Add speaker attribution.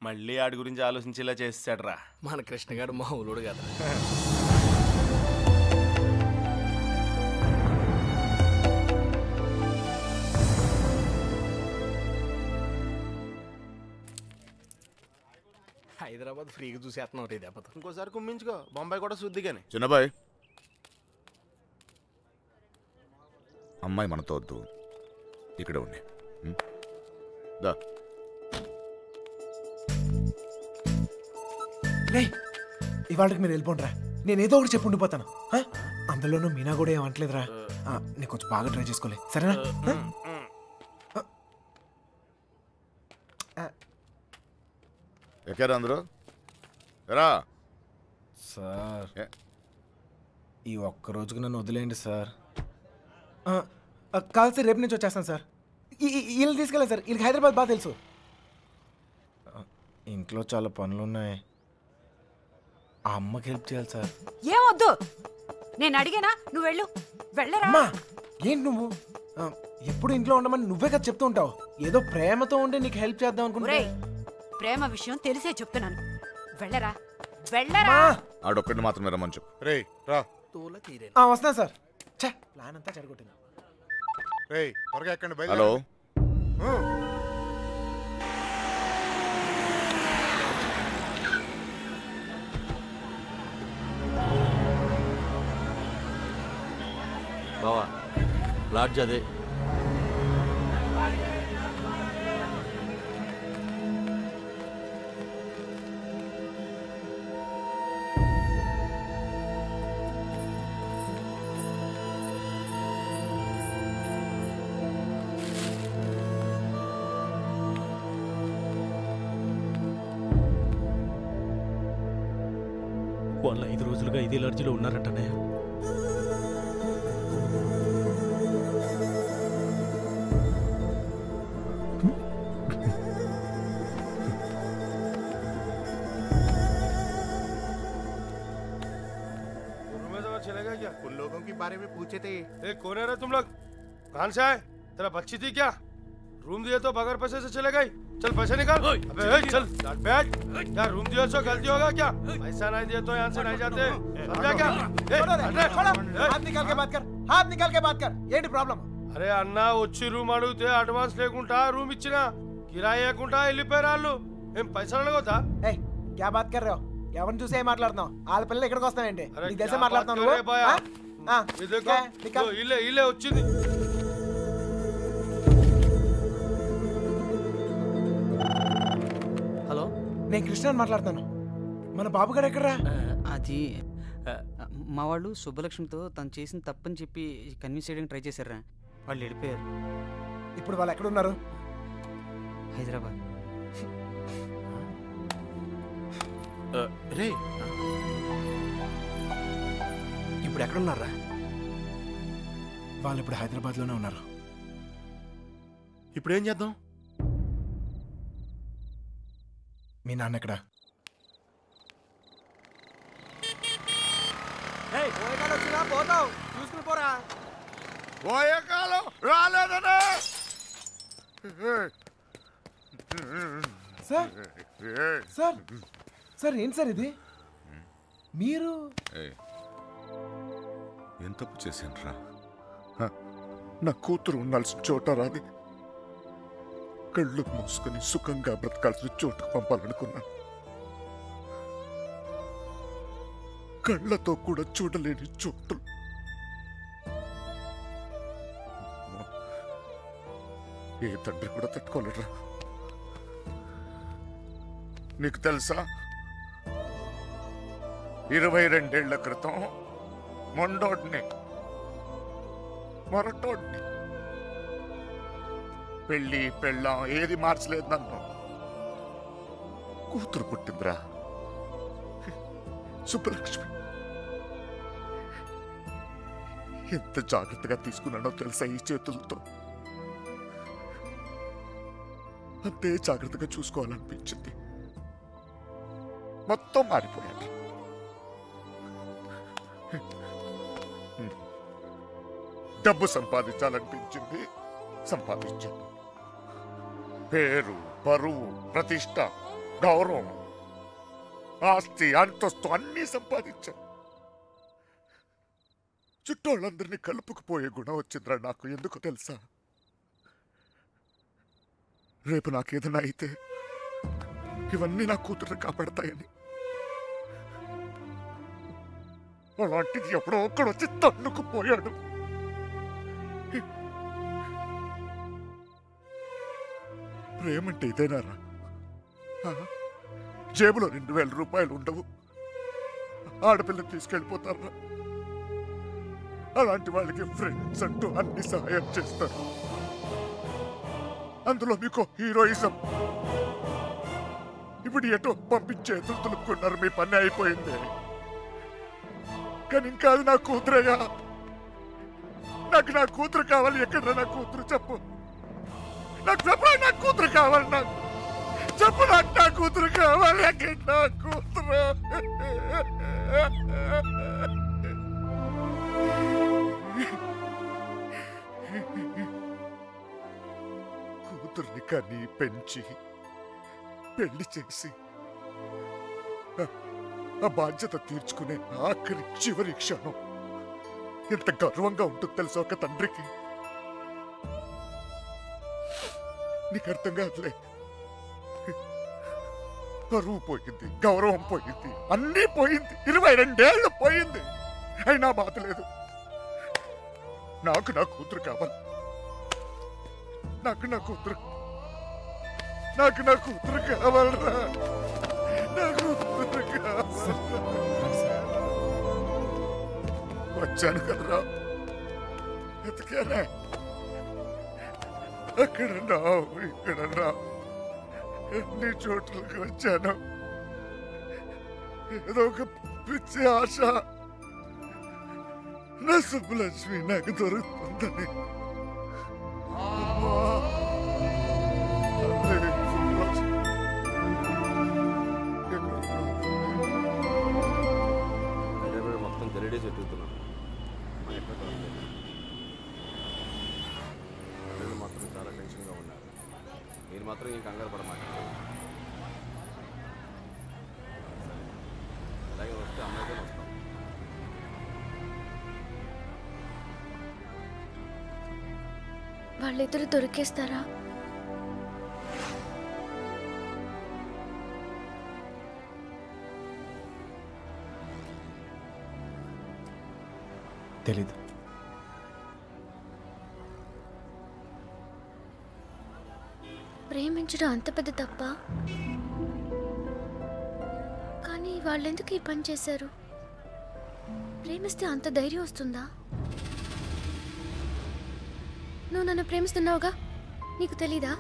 Speaker 1: మళ్ళీ ఆడి గురించి ఆలోచించేలా చేస్తాడు రా
Speaker 2: మన కృష్ణగాడు మామూలుడు కదా. హైదరాబాద్ ఫ్రీగా చూసేస్తున్నావు రే దెబ్బతో.
Speaker 1: ఇంకోసారి కుమ్మించుకో, బొంబాయి కూడా శుద్ధిగానే.
Speaker 3: చిన్నబాయ్, అమ్మాయి మనతో వద్దు, ఇక్కడే ఉండి దా.
Speaker 4: రే ఇవాళకి మీరు వెళ్ళిపోండిరా, నేను ఏదో ఒకటి చెప్పి ఉండిపోతాను. అందులోనూ మీనా కూడా ఏమంటలేదురా. నేను కొంచెం బాగా ట్రై చేసుకోలే, సరేనా?
Speaker 3: ఎక్కారా అందరూ? రా
Speaker 4: సార్, ఈ ఒక్క రోజుకి నన్ను వదిలేయండి సార్. కాదు సార్, రేపు నుంచి వచ్చేస్తాను సార్. వీళ్ళు తీసుకెళ్ళాను సార్, వీళ్ళకి హైదరాబాద్ బాగా తెలుసు. ఇంట్లో చాలా పనులు ఉన్నాయి, ఆ అమ్మకి హెల్ప్ చేయాలి సార్.
Speaker 5: ఏమొద్దు, నేను అడిగానా, నువ్వు వెళ్ళు. వెళ్ళరా.
Speaker 4: అమ్మా ఏంటి నువ్వు ఎప్పుడు ఇంట్లో ఉండమని నువ్వే కదా చెప్తూ ఉంటావు. ఏదో ప్రేమతో ఉండి నీకు హెల్ప్ చేద్దాం అనుకుంటే.
Speaker 5: ప్రేమ విషయం తెలిసే చెప్తున్నాను, వెళ్ళరా వెళ్ళరా.
Speaker 3: ఆడొక్కడిని మాత్రమే రమ్మని చెప్పు.
Speaker 6: రే రా.
Speaker 4: వస్తున్నా సార్. ప్లాన్ అంతా చెడగొట్టింది.
Speaker 6: రే త్వరగా ఎక్కండి.
Speaker 3: హలో,
Speaker 2: బావా లాడ్జ్ అదే. వాళ్ళు 5 రోజులుగా ఇదే లాడ్జిలో ఉన్నారంటనే.
Speaker 1: चलेगा क्या?
Speaker 6: उन लोगों के बारे में पूछे थे।
Speaker 1: कौन है रे तुम लोग? कहाँ से आए? तेरा बच्ची थी क्या? रूम दिए तो बगैर पैसे से चले गई? चल पैसे निकाल। अबे चल बैठ। क्या रूम दिए तो गलती होगा क्या? पैसा नहीं दिए तो यहाँ से नहीं जाते, समझा क्या?
Speaker 4: हाथ निकाल के बात कर, हाथ निकाल के बात कर. ఏంటి ప్రాబ్లం?
Speaker 1: అరే అన్న, వచ్చి రూమ్ అడిగితే అడ్వాన్స్ లేకుండా రూమ్ ఇచ్చినా, కిరాయి లేకుండా వెళ్ళిపోయారు వాళ్ళు. ఏం పైసలు అడగొద్దా?
Speaker 4: ఏయ్ क्या बात कर रहे हो? ఎవరిని చూసి ఏం మాట్లాడుతున్నావు? వాళ్ళ పిల్లలు ఇక్కడికి వస్తావేంటి? నీకు తెలిసే మాట్లాడుతున్నావు నువ్వు?
Speaker 1: ఇల్లే వచ్చింది.
Speaker 2: హలో,
Speaker 4: నేను కృష్ణని మాట్లాడుతాను. మన బాబు గారు ఎక్కడరా?
Speaker 7: అది మా వాళ్ళు శుభలక్ష్మితో తను చేసిన తప్పని చెప్పి కన్విన్స్ చేయడానికి ట్రై చేశారా, వాళ్ళు వెళ్ళిపోయారు.
Speaker 4: ఇప్పుడు వాళ్ళు ఎక్కడున్నారు?
Speaker 7: హైదరాబాద్.
Speaker 2: రే ఇప్పుడు ఎక్కడున్నారా?
Speaker 4: వాళ్ళు ఇప్పుడు హైదరాబాద్లోనే ఉన్నారు.
Speaker 6: ఇప్పుడు ఏం చేద్దాం?
Speaker 4: మీ నాన్న ఎక్కడా?
Speaker 2: పోతావు చూసుకుని పోరా.
Speaker 6: పోయే కాలం రాలేదనే.
Speaker 4: సార్ సార్ సార్ ఏంటి సార్ ఇది? మీరు
Speaker 6: ఏం తప్పు చేశాను రా? నా కూతురు ఉండాల్సిన చోట రాది, కళ్ళు మూసుకొని సుఖంగా బ్రతకాల్సిన చోటుకు పంపాలనుకున్నాను. కళ్ళతో కూడా చూడలేని చోటు. ఏ తండ్రి కూడా తట్టుకోలేరా. నీకు తెలుసా, 22 ఏళ్ల క్రితం మొండోడ్ని మొరటోడ్ని పెళ్ళి పెళ్ళాం ఏది మార్చలేదు నన్ను. కూతురు పుట్టిందిరా, సుబ్బలక్ష్మి. ఎంత జాగ్రత్తగా తీసుకున్నానో తెలుసా ఈ చేతులతో. అంతే జాగ్రత్తగా చూసుకోవాలనిపించింది. మొత్తం మారిపోయాడు. డబ్బు సంపాదించాలనిపించింది, సంపాదించాను. పేరు, పరువు, ప్రతిష్ట గౌరవం, ఆస్తి, అంతస్తు అన్నీ సంపాదించాను. చుట్టోళ్ళందరినీ కలుపుకుపోయే గుణం వచ్చిందిరా నాకు. ఎందుకు తెలుసా? రేపు నాకేదైనా అయితే ఇవన్నీ నా కూతురు కాపాడతాయని. అలాంటిది ఎప్పుడో ఒక్కడు వచ్చి తన్నుకుపోయాడు. ప్రేమంటే ఇదేనారా? జేబులో 2000 రూపాయలు ఉండవు, ఆడపిల్లని తీసుకెళ్ళిపోతారా? అలాంటి వాళ్ళకి ఫ్రెండ్స్ అంటూ అన్ని సహాయం చేస్తారు. అందులో మీకు హీరోయిజం. ఇప్పుడు ఎటో పంపించే ఎదురు తులుపుకున్నారు. మీ పని అయిపోయింది. కానీ ఇంకా అది నా కూతురయ్యా. నాకు నా కూతురు కావాలి. ఎక్కడ నా కూతురు చెప్పు. నాకు చెప్పు, నా కూతురు కావాలి. నాకు చెప్పు, నాకు నా కూతురు కావాలి. ఎక్కడ నా కూతురు? కూతుర్ని కని పెంచి పెళ్లి చేసి ఆ బాధ్యత తీర్చుకునే ఆఖరి చివరి క్షణం ఎంత గర్వంగా ఉంటుంది తెలుసా ఒక తండ్రికి. నీకు అర్థం కాదులే. పరువు పోయింది, గౌరవం పోయింది, అన్నీ పోయింది. 22 ఏళ్ళు పోయింది. అయినా బాధ లేదు. నాకు నా కూతురు కావాలి. నాకు నా కూతురు కావాలరా. నా కూతురు కావాలి. వచ్చాను కదరా, ఎతికానే. అక్కడన్నా ఇక్కడన్నా ఎన్ని చోట్లకి వచ్చాను. ఏదో ఒక పిచ్చి ఆశ, నా సుబ్బలక్ష్మి నాకు దొరుకుతుందని.
Speaker 2: మొత్తం తెలియడే చెప్తున్నాను. మాత్రం చాలా టెన్షన్గా ఉన్నారు. మీరు మాత్రం ఈ కంగారు పడమాట. అలాగే వస్తే అమ్మాయితో వస్తాం.
Speaker 8: వాళ్ళిద్దరు దొరికేస్తారా?
Speaker 4: తెలీదు.
Speaker 8: ప్రేమించడం అంత పెద్ద తప్ప? కానీ వాళ్ళెందుకు ఈ పని చేశారు? ప్రేమిస్తే అంత ధైర్యం వస్తుందా? నువ్వు నన్ను ప్రేమిస్తున్నావుగా, నీకు తెలీదా?